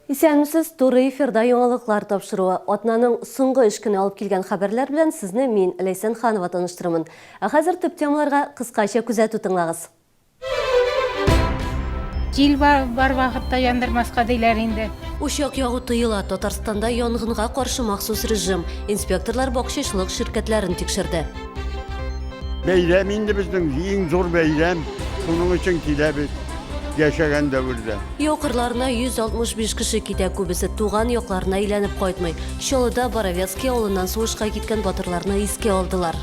Исәнмесез, туры эфирда яңалыклар тапшыруы. Атнаның соңгы эш көне алып килгән хәбәрләр белән сезне мин Ләйсән Ханова таныштырмын. Ә хәзер төп темаларга кыскача күзәтү тыңлагыз. Җил бар вакытта яндырмаска диләр инде. Ушак ягу тыела. Татарстанда янгынга каршы махсус режим. Инспекторлар бакчачылык ширкәтләрен тикшерде. Бәйрәм инде безнең иң зур бәйрәм. Шуның өчен киләбез. Яшәгән дәвердә. Яукырларына 165 кеше китә, күбесе туган якларына әйләнеп кайтмый. Чаллыда Боровецкий авылыннан сугышка киткән батырларны искә алдылар.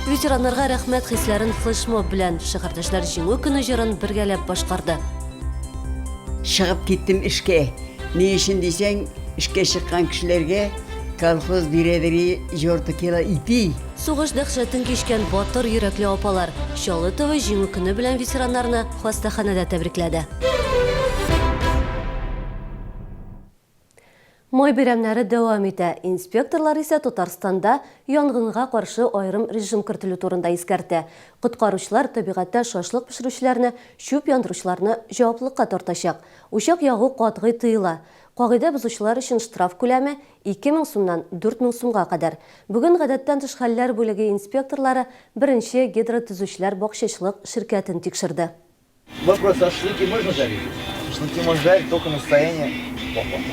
Ветераннарга рәхмәт хисләрен флешмоб белән шәһәрдәшләр җиңү көне җырын бергәләп башкарды. Чыгып киттем эшкә. Ни өчен дисәң, эшкә чыккан кешеләргә колхоз директори jorты кила ипи. Сугыш дәһшәтен кичкән батыр йөрәкле апалар Чаллы ТВ җиңү көне белән ветераннарны хастаханәдә тәбрикләде. Май бәйрәмнәре дәвам итә. Инспекторлар исә Татарстанда янгынга каршы аерым режим кертелү турында искәртә. Коткаручылар табигатьтә шашлык пешерүчеләрне, чүп яндыручыларны җаваплылыкка тартачак. Учак ягу катгый тыела. Кагыйдә бозучылар өчен штраф күләме 2000 сумнан 4000 сумга кадәр. Бүген гадәттән тыш хәлләр бүлеге инспекторлары беренче гидротөзүчеләр бакчачылык ширкәтен тикшерде. Вопрос, а шашлыки можно жарить? Шашлыки можно жарить только на расстоянии.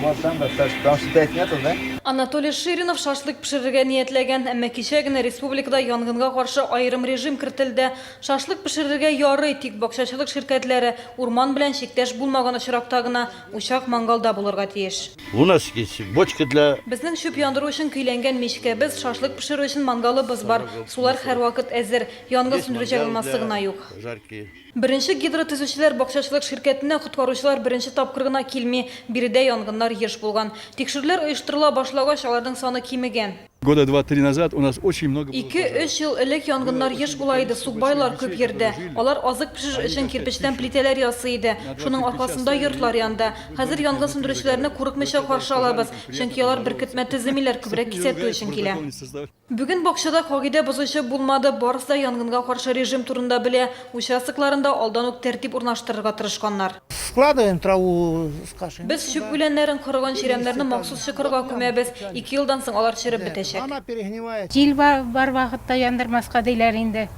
Вот там достаточно, потому что 5 метров, да? Анатолий Ширинов шашлык пешерергә ниятләгән, әмма кичә генә республикада янгынга каршы аерым режим кертелде. Шашлык пешерергә ярый, тик бакчачылык ширкәтләре урман белән чиктәш булмаган очракта гына учак мангалда булырга тиеш. У нас есть бочка для... Безнең чүп яндыру өчен көйләнгән мичкәбез, шашлык пешерү өчен мангалыбыз бар. Сулар һәрвакыт әзер, янгын сүндерүче алмасы гына юк. Беренче гидротөзүчеләр бакчачылык ширкәтенә коткаручылар беренче тапкыр гына килми, биредә янгыннар еш булган. Тикшерүләр оештырыла башлагач, аларның саны кимегән. Года 2-3 назад у нас очень много... 2-3 ел элек янгыннар еш була иде, сукбайлар күп йөрде. Алар азык пешерү өчен кирпечтән плитәләр ясый иде. Шуның аркасында йортлар янды. Хәзер янгын сүндерүчеләрне курыкмыйча каршы алабыз, чөнки алар беркетмә теземиләр күбрәк кисәтү өчен килә. Бүген бакчада кагыйдә бозучы булмады, барысы да янгынга каршы режим турында белә. Участокларында алдан ук тәртип урнаштырырга тырышканнар. Складываем траву с кашей. Без чүп үләннәрен кырган чиремнәрне махсус чыкырга күмәбез. 2 елдан соң алар чиреп бетәчәк. Она перегнивает. Җил бар вакытта яндырмаска диләр инде.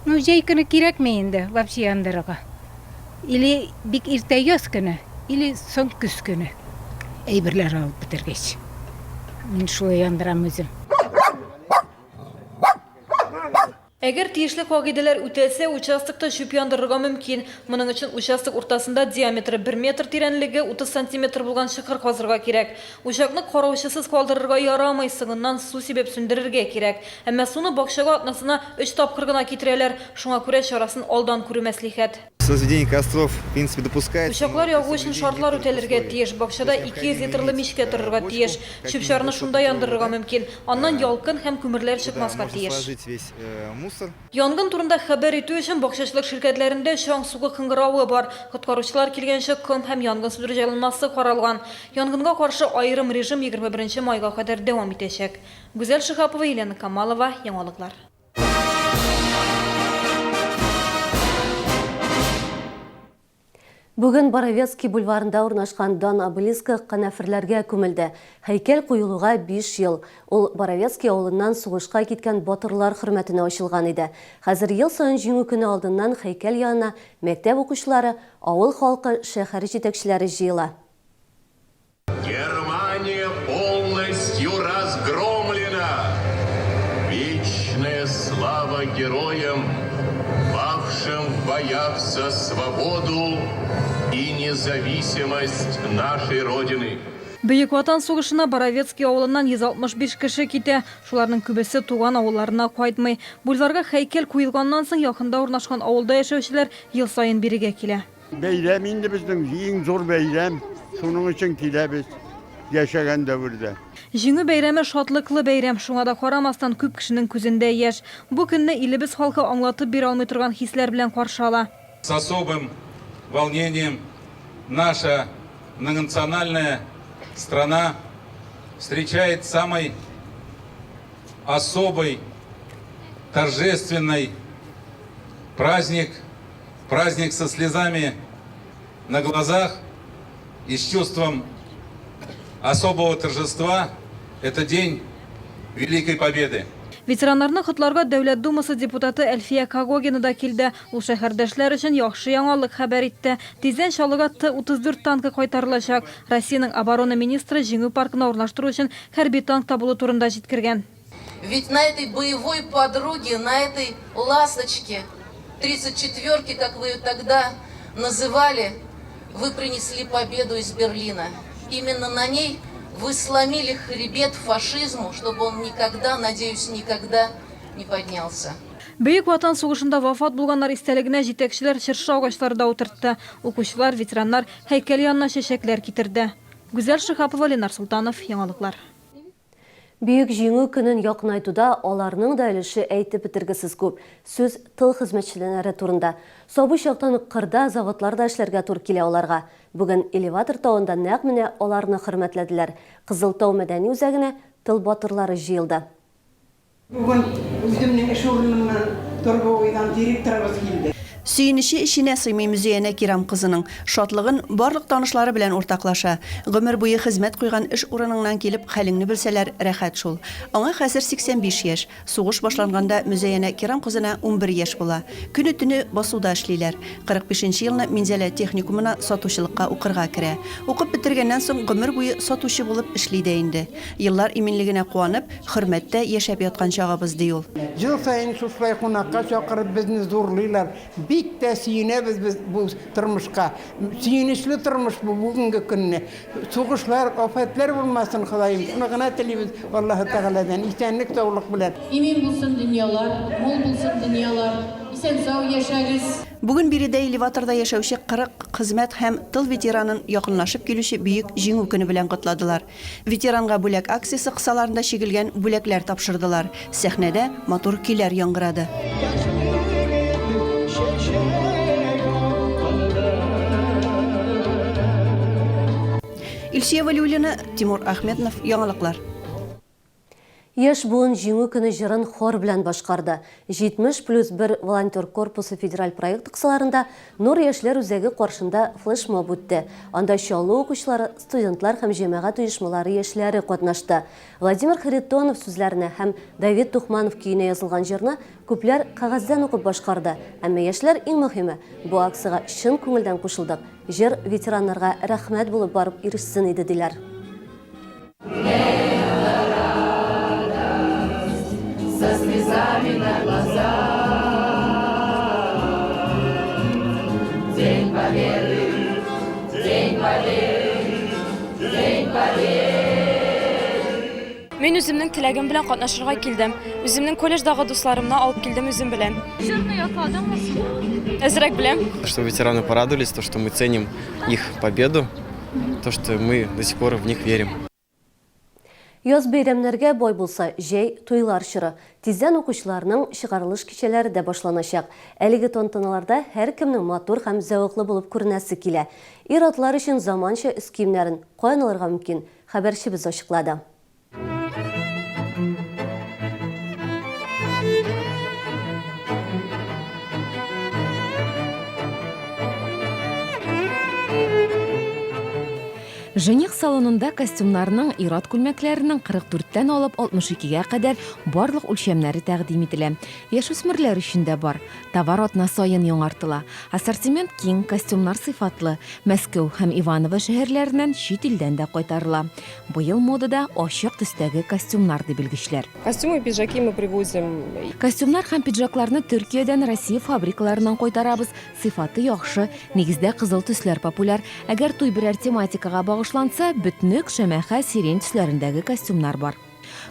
Ну, җәй көне кирәкме инде вообще яндырырга. Или бик иртә яз көне, или соң көз көне. Әйберләр алып бетергәч. Мин шулай яндырам үзем. Әгәр тиешле кагыйдәләр үтәлсә, участокта чүп яндырырга мөмкин. Моның өчен участок уртасында диаметры 1 метр тирәнлеге 30 сантиметр булган чокыр казырга кирәк. Учакны караучысыз калдырырга ярамый, сыгыннан су сибеп сүндерергә кирәк. Әмма суны бакчага атнасына 3 тапкыр гына китерәләр. Шуңа күрә чарасын алдан күрү мәслихәт. Разведение костров, в принципе, допускается. Учаклар ягу өчен шартлар үтәлергә тиеш. Бакчада 200 литрлы мичкә торырга тиеш. Чүп-чарны шунда яндырырга мөмкин. Аннан ялкын һәм күмерләр чыкмаска тиеш. Янгын турында хәбәр итү өчен бакчачылык ширкәтләрендә чаң сугы кыңгыравы бар. Коткаручылар килгәнчә ком һәм янгын сүндерү җайланмасы каралган. Янгынга каршы аерым режим 21 майга кадәр дәвам итәчәк. Гүзәл Шихапова, Елена Камалова, яңалыклар. Бүген Боровецкий бульварында урнашкан дан обелиска канәферләргә күмелде. Һәйкәл куелуга 5 ел. Ул Боровецкий авылыннан сугышка киткән батырлар хөрмәтенә ачылган иде. Хәзер ел саен җиңү көне алдыннан һәйкәл янына мәктәп укучылары, авыл халкы, шәһәр җитәкчеләре җыела. Германия полностью разгромлена. Вечная слава героям, павшим в боях за свободу и независимость нашей Родины. Бөек Ватан сугышына Боровецкий авылыннан 165 кеше китә. Шуларның күбесе туган авылларына кайтмый. Бульварга һәйкәл куелганнан соң якында урнашкан авылда яшәүчеләр ел саен бирегә килә. Бәйрәм инде безнең иң зур бәйрәм. Шуның өчен киләбез. Яшәгән дәвердә. Җиңү бәйрәме шатлыклы бәйрәм, шуңа да карамастан күп кешенең күзендә яшь. Бу көнне илебез халкы аңлатып бирә алмый торган хисләр белән каршы ала. С особым волнением наша многонациональная страна встречает самый особый, торжественный праздник со слезами на глазах и с чувством особого торжества это день Великой Победы. Ветераннарны котларга Дәүләт Думасы депутаты Әлфия Кагогина да килде. Ул шәһәрдәшләр өчен яхшы яңалык хәбәр итте. Тиздән Шалыга Т-34 танкы кайтарылачак. Россиянең оборона министры җиңү паркына урнаштыру өчен хәрби танк табылу турында җиткергән. Ведь на этой боевой подруге, на этой ласточке 34-ки, как вы ее тогда называли, вы принесли победу из Берлина. Именно на ней вы сломили хребет фашизму, чтобы он никогда, надеюсь, никогда не поднялся. Бөек Ватан сугышында вафат булганнар истәлегенә җитәкчеләр чыршы агачларында утыртты. Укучылар, ветераннар һәйкәл янына чәчәкләр китерде. Гүзәл Шихапова, Ленар Султанов, яңалыклар. Бүйік жеңу күнін яқынайтуда аларның да өліші әйтіп бітіргісіз көп. Сөз тыл хізметшілері турында. Собы шақтан қырда заводларда эшләргә тур килә оларға. Бүгін элеватор тауында нәқ менә оларны хөрмәтләделәр. Қызылтау мәдәни үзәгенә тыл батырлары жиылды. Бүгін үзімнің эш орнымнан торговойдан директорыбыз келді. Сөйініші ішіне сыймый музейіне Кирам қызының шатлығын барлық танышлары белән уртаклаша. Гомер буе хезмәт куйган эш урыныңнан килеп хәлеңне белсәләр рәхәт шул. Аңа хәзер 85 яшь. Сугыш башланганда музейіне Кирам қызына 11 яшь була. Көне-төне басуда эшлиләр. 45 елны Минзәлә техникумына сатучылыкка укырга керә. Укып бетергәннән соң гомер буе сатучы булып эшли дә инде. Еллар именлегенә куанып, хөрмәттә яшәп яткан чагыбыз ди ул. Жыл сайын шушылай кунакка чакырып безне зурлыйлар. Бик тә сөенәбез без бу тормышка. Сөенечле тормыш бу бүгенге көнне. Сугышлар, афәтләр булмасын Ходаем. Шуны гына телибез Аллаһ Тәгаләдән исәнлек саулык белән. Имен булсын дөньялар, мул булсын дөньялар. Исән-сау яшәгез. Бүген биредә элеваторда яшәүче 40 хезмәт һәм тыл ветеранын якынлашып килүче бөек җиңү көне белән котладылар. Ветеранга бүләк акциясе кысаларында чигелгән бүләкләр тапшырдылар. Сәхнәдә матур көйләр яңгырады. Илсия Валиуллина, Тимур Ахметов, яңалыклар. Еш буын жеңу күні жырын хор білән башқарды. 70+1 волонтер корпусы федераль проект қысаларында Нұр яшьләр үзәге қаршында флешмоб үтті. Анда шалу оқушылары, студентлар һәм җәмәгать оешмалары яшьләре катнашты. Владимир Харитонов сүзләренә һәм Давид Тухманов көенә язылган җырны күпләр кагаздан укып башкарды. Әмма яшьләр иң мөһиме бу акцияга чын күңелдән кушылдык. Җыр ветераннарга рәхмәт булып барып ирешсен иде диләр. Со слезами на глазах. День Победы, День Победы, День Победы. Мен үземнең теләгем белән катнашырга килдем. Үземнең колледждагы дусларымны алып килдем үзем белән. Җырны ятладыңмы? Әзрәк беләм. Что ветераны порадовались, то, что мы ценим их победу, то, что мы до сих пор в них верим. Яз бәйрәмнәргә бай булса, җәй туйлар чоры. Тиздән укучыларның чыгарылыш кичәләре дә башланачак. Әлеге тантаналарда һәр кемнең матур һәм зәвыклы булып күренәсе килә. Ир-атлар өчен заманча үз киемнәрен каян алырга мөмкин? Хәбәрчебез ачыклады. Жених салонында костюмнарның ират күлмәкләренең 44-тән алып 62-гә кадәр барлык үлчәмнәре тәкъдим ителә. Яшүсмерләр өчен дә бар. Товар атна саен яңартыла. Ассортимент киң, костюмнар сыйфатлы. Мәскәү һәм Иваново шәһәрләреннән чит илдән дә кайтарыла. Быел модада ачык төстәге костюмнар дип белгечләр. Костюмы и пиджаки мы привозим. Костюмнар һәм пиджакларны Төркиядән Россия фабрикаларыннан кайтарабыз. Сыйфаты яхшы, нигездә кызыл төсләр популяр. Әгәр туй берәр тематикага багышланса, бөтнек, шәмәхә, сирень төсләрендәге костюмнар бар.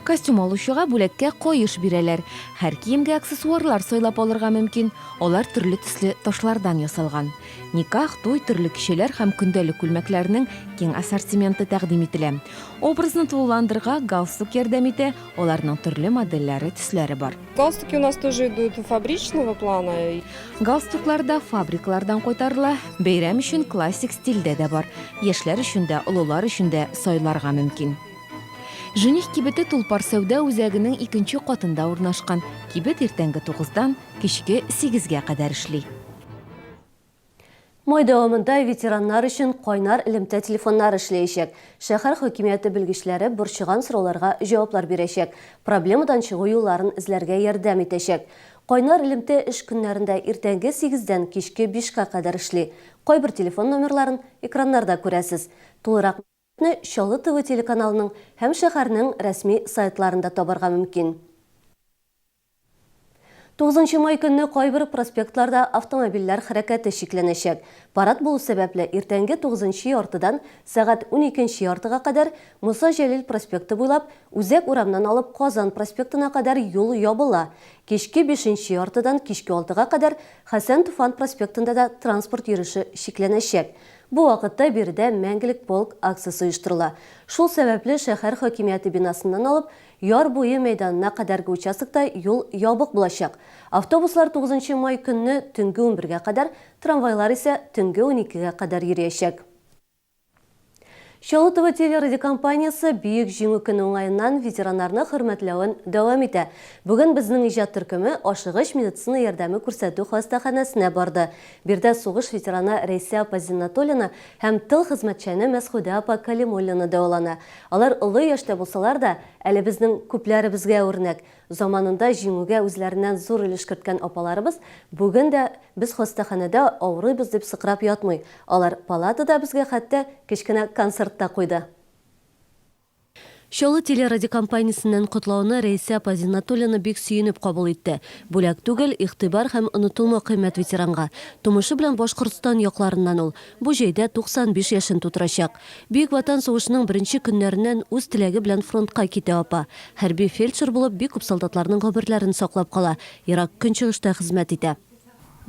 Костюм алучыга бүләккә каеш бирәләр. Һәр киемгә аксессуарлар сайлап алырга мөмкин. Алар төрле төсле ташлардан ясалган. Никах, туй, төрле кичәләр һәм көндәлек күлмәкләренең киң ассортименты тәкъдим ителә. Образны тулыландырырга галстук ярдәм итә. Аларның төрле модельләре, төсләре бар. Галстуки у нас тоже идут фабричного плана. Галстуклар да фабрикалардан кайтарыла. Бәйрәм өчен классик стильдә дә бар. Яшьләр өчен дә, олылар өчен дә сайларга мөмкин. Жених кибете Тулпар сәүдә үзәгенең 2нче катында урнашкан. Кибет иртәнге 9-дан кичке 8-гә кадәр эшли. Май дәвамында ветераннар өчен кайнар элемтә телефоннар эшләячәк. Шәһәр хакимияте белгечләре борчыган сорауларга җаваплар бирәчәк. Проблемадан чыгу юлларын эзләргә ярдәм итәчәк. Кайнар элемтә эш көннәрендә иртәнге 8-дән кичке 5-ка кадәр эшли. Кайбер телефон номерларын экраннарда күрәсез. Тулырак Чаллы ТВ телеканалының һәм шәһәрнең рәсми сайтларында табарга мөмкин. 9 май көнне кайбер проспектларда автомобильләр хәрәкәте шикләнәчәк. Парад булу сәбәпле иртәнге 9 яртыдан сәгать 12 яртыга кадәр Муса Җәлил проспекты буйлап, Үзәк урамнан алып Казан проспектына кадәр юл ябыла. Кичке 5 яртыдан кичке 6-га кадәр Хәсән Туфан проспектында да транспорт йөреше шикләнәчәк. Бу вакытта биредә мәңгелек полк акциясе оештырыла. Шул сәбәпле шәһәр хакимияте бинасыннан алып, яр буе мәйданына кадәрге участокта юл ябык булачак. Автобуслар 9 май көнне төнге 11-гә кадәр, трамвайлар исә төнге 12-гә кадәр йөриячәк. Чаллы ТВ телерадиокомпаниясе бөек җиңү көне уңаеннан ветераннарны хөрмәтләвен дәвам итә. Бүген безнең иҗат төркеме ашыгыч медицина ярдәме күрсәтү хастаханәсенә барды. Бирдә сугыш ветераны Рәйсә апа Зиннатуллина һәм тыл хезмәтчәне Мәсгудә апа Калимуллина дәвалана. Алар олы яшьтә булсалар да, әле безнең күпләребезгә үрнәк. Заманында җиңүгә үзләреннән зур өлеш керткән апаларыбыз бүген дә без хастаханәдә авырыйбыз дип сыкрап ятмый. Алар палатада безгә хәтта кечкенә концерт та куйды. Чаллы телерадиокомпаниясеннән котлауны Рәйсә апа Зиннатуллина бик сөенеп кабул итте. Бүләк түгел, игътибар һәм онытылма кыйммәт ветеранга. Тумышы белән Башкортстан якларыннан ул. Бу җәйдә 95 яшен тутырачак. Бөек Ватан сугышының беренче көннәреннән үз теләге белән фронтка китә апа. Хәрби фельдшер булып бик күп солдатларның гомерләрен саклап кала. Ерак көнчыгышта хезмәт итә.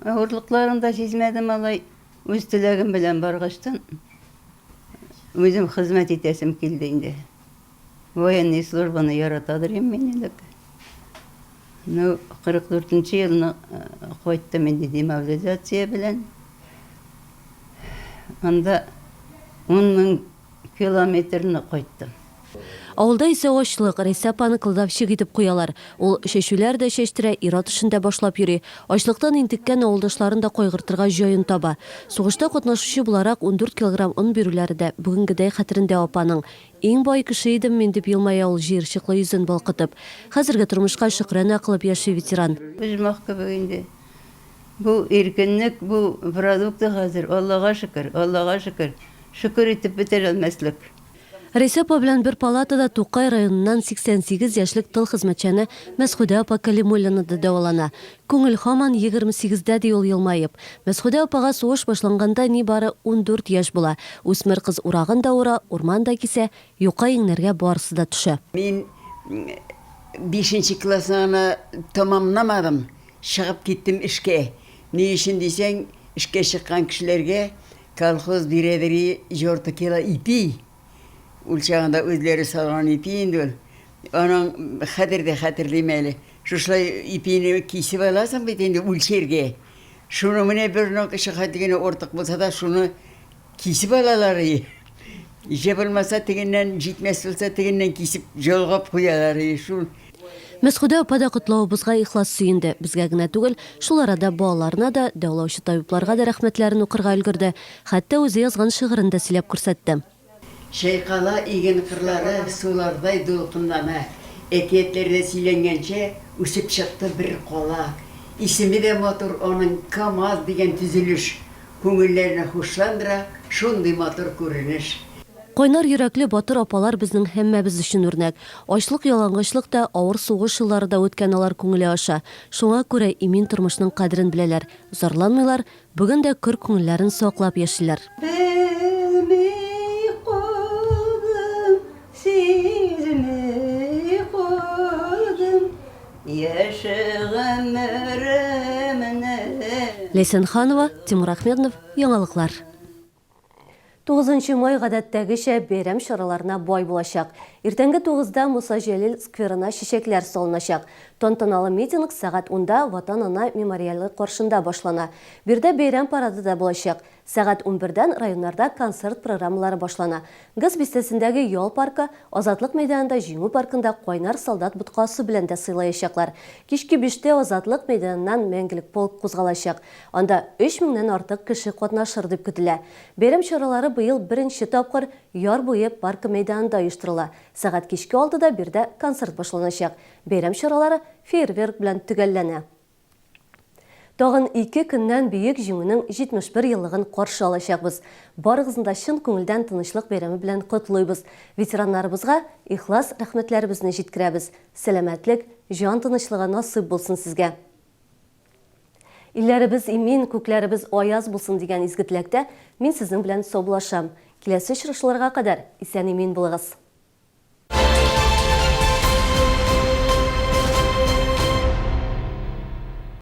Авырлыкларын да сизмәдем алай. Үз теләгем белән баргачтан үзем хезмәт итәсем килде инде. Военный службаны яратадыр мен инде. 44-нче елны кайттым инде демобилизация белән. Анда 10 000 километрны кайттым. Авылда исә ачлык, Рәйсә апаны кылдапчык итеп куялар. Ул чәчүләр дә чәчтерә, ир-ат эшендә башлап йөри. Ачлыктан интеккән авылдашларын да кайгыртырга җаен таба. Сугышта катнашучы буларак 14 килограмм он бирүләре дә бүгенгедәй хәтерендә апаның. Иң бай кеше идем мин дип елмая ул җыерчыклы йөзен балкытып. Хәзерге тормышка шөкранә кылып яши ветеран. Үзмәк кебек инде. Бу иркенлек, бу продукты хәзер Аллага шөкер, Аллага шөкер. Шөкер итеп бетерә алмаслык. Рәйсә апа белән бер палатада Тукай районыннан 88 яшьлек тыл хезмәтчәне Мәсгудә апа Калимуллина да дәвалана. Күңел һаман 28-дә ди ул елмаеп. Мәсгудә апага сугыш башланганда нибары 14 яшь була. Үсмер кыз урагын да ура, урман да кисә, юка иңнәргә барысы да төшә. Мин 5-нче классны тамамламадым. Чыгып киттем эшкә. Ни өчен дисәң, эшкә чыккан кешеләргә колхоз биредери jorta кила ипи. Ул чагында үзләре салган ипи инде ул. Аның хәтерлим әле. Шушлай ипине кисеп аласың бит инде үлчергә. Шуны менә бер нокышы хәтигене ортык булса да шуны кисеп алалар. Иҗе булмаса тегеннән җитмәс булса тегеннән кисеп җолгап куялар. Шул Мәсгудә апа да котлавыбызга ихлас сөенде. Безгә генә түгел, шул арада балаларына да, дәвалаучы табибларга да рәхмәтләрен укырга өлгерде. Хәтта үзе язган шигырен дә сөйләп күрсәтте. Шайкала иген кырлары сулардай дулкынлана. Әкиятләрдә сөйләнгәнчә үсеп чыкты бер кала. Исеме дә матур аның КамАЗ дигән төзелеш. Күңелләрне хушландыра, шундый матур күренеш. Кайнар йөрәкле батыр апалар безнең һәммәбез өчен үрнәк. Ачлык, ялангачлык та, авыр сугыш елларында үткән алар күңеле аша. Шуңа күрә имин тормышның кадерен беләләр. Зарланмыйлар, бүген дә көр күңелләрен саклап яшиләр. Ләйсән Ханова, Тимур Ахмедов, Яңалыклар. 9 май гадәттәгечә бәйрәм чараларына бай булачак. Иртәнге 9-да Муса Җәлил скверына чәчәкләр салыначак. Тантаналы митинг сәгать 10-да Ватан ана мемориалы каршында башлана. Бирдә бәйрәм парады да булачак. Сәгать 11-дән районнарда концерт программалары башлана. Гыз бистәсендәге Ял паркы, Азатлык мәйданында Җиңү паркында Кайнар солдат боткасы белән дә сыйлаячаклар. Кичке 5-тә Азатлык мәйданыннан Мәңгелек полк кузгалачак. Анда 3000-нән артык кеше катнашыр дип көтелә. Бәйрәм чаралары быел беренче тапкыр яр буе паркы мәйданында оештырыла. Сәгать кичке 6-да бирдә концерт башланачак. Бәйрәм чаралары фейерверк белән төгәлләнә. Тагын 2 көннән бөек җиңүнең 71 еллыгын каршы алачакбыз. Барыгызны да чын күңелдән тынычлык бәйрәме белән котлыйбыз. Ветераннарыбызга ихлас рәхмәтләребезне җиткерәбез. Сәламәтлек, җан тынычлыгы насыйп булсын сезгә. Илләребез имин, күкләребез аяз булсын дигән изге теләктә мин сезнең белән саубуллашам. Киләсе очрашуларга кадәр исән-имин булыгыз.